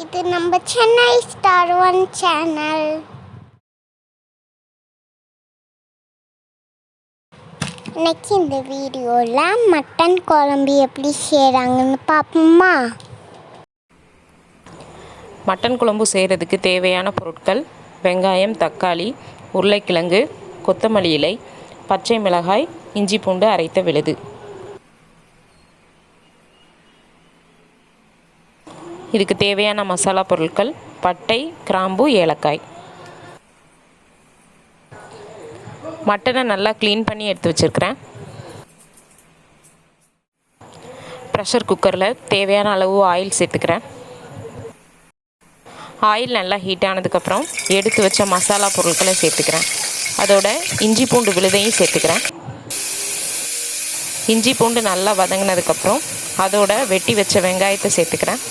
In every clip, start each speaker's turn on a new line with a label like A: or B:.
A: இது நம்ம Chennai star one channel. இன்னைக்கு இந்த வீடியோவில் மட்டன் குழம்பு எப்படி செய்கிறாங்கன்னு பார்ப்போமா?
B: மட்டன் குழம்பு செய்கிறதுக்கு தேவையான பொருட்கள்: வெங்காயம், தக்காளி, உருளைக்கிழங்கு, கொத்தமல்லி இலை, பச்சை மிளகாய், இஞ்சி பூண்டு அரைத்த விழுது. இதுக்கு தேவையான மசாலா பொருட்கள்: பட்டை, கிராம்பு, ஏலக்காய். மட்டனை நல்லா க்ளீன் பண்ணி எடுத்து வச்சுருக்கிறேன். ப்ரெஷர் குக்கரில் தேவையான அளவு ஆயில் சேர்த்துக்கிறேன். ஆயில் நல்லா ஹீட் ஆனதுக்கப்புறம் எடுத்து வச்ச மசாலா பொருட்களை சேர்த்துக்கிறேன். அதோட இஞ்சி பூண்டு விழுதையும் சேர்த்துக்கிறேன். இஞ்சி பூண்டு நல்லா வதங்கினதுக்கப்புறம் அதோட வெட்டி வச்ச வெங்காயத்தை சேர்த்துக்கிறேன்.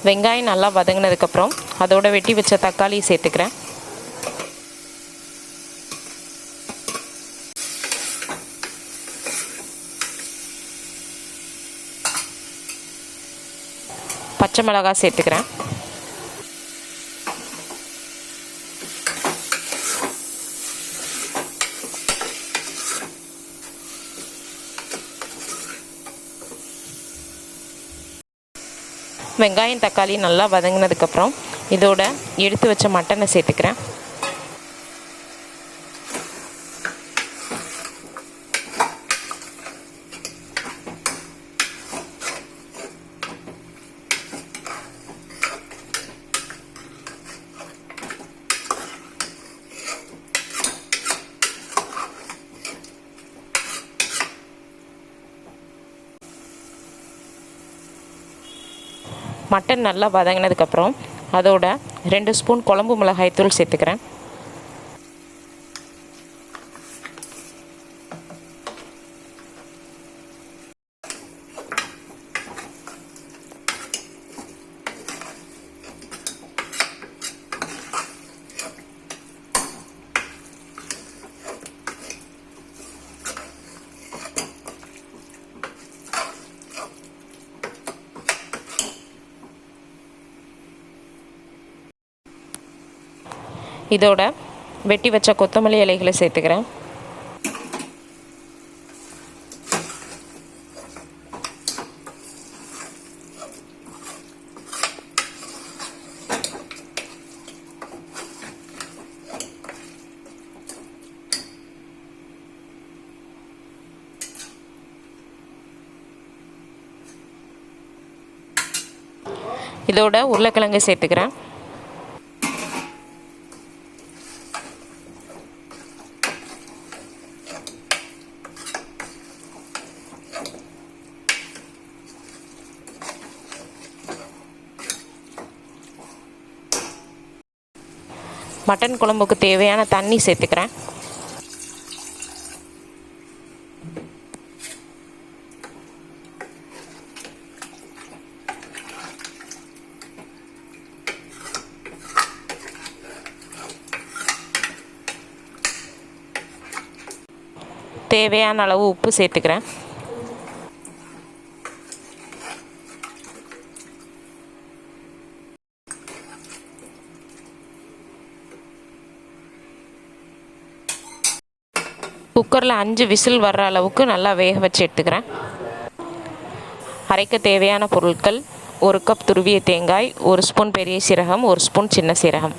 B: வெங்காயம் நல்லா வதங்கினதுக்கப்புறம் அதோட வெட்டி வச்ச தக்காளி சேர்த்துக்கிறேன். பச்சை மிளகாய் சேர்த்துக்கிறேன். வெங்காயம் தக்காளி நல்லா வதங்கினதுக்கப்புறம் இதோட எடுத்து வச்ச மட்டனை சேர்த்துக்கிறேன். மட்டன் நல்லா வதங்கினதுக்கப்புறம் அதோட 2 ஸ்பூன் குழம்பு மிளகாய்த்தூள் சேர்த்துக்கிறேன். இதோட வெட்டி வச்ச கொத்தமல்லி இலைகளை சேர்த்துக்கிறேன். இதோட உருளைக்கிழங்கு சேர்த்துக்கிறேன். மட்டன் குழம்புக்கு தேவையான தண்ணி சேர்த்துக்கிறேன். தேவையான அளவு உப்பு சேர்த்துக்கிறேன். குக்கரில் 5 விசில் வர்ற அளவுக்கு நல்லா வேக வச்சு எடுத்துக்கிறேன். அரைக்க தேவையான பொருட்கள்: 1 கப் துருவிய தேங்காய், 1 ஸ்பூன் பெரிய சீரகம், 1 ஸ்பூன் சின்ன சீரகம்.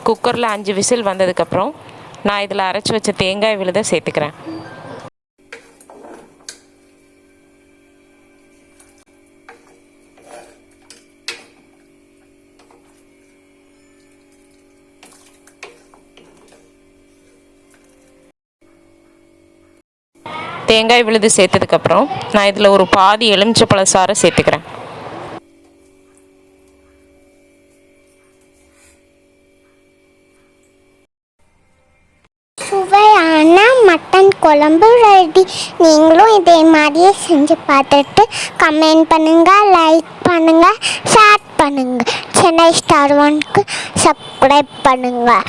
B: குக்கரில் 5 விசில் வந்ததுக்கப்புறம் நான் இதில் அரைச்சி வச்ச தேங்காய் விழுதை சேர்த்துக்கிறேன். தேங்காய் விழுது சேர்த்ததுக்கப்புறம் நான் இதில் ஒரு பாதி எலுமிச்சப்பழ சாறை சேர்த்துக்கிறேன்.
A: குழம்பு ரெடி. நீங்களும் இதே மாதிரியே செஞ்சு பார்த்துட்டு கமெண்ட் பண்ணுங்கள், லைக் பண்ணுங்கள், ஷேர் பண்ணுங்கள். சென்னை ஸ்டார் 1க்கு சப்ஸ்கிரைப் பண்ணுங்கள்.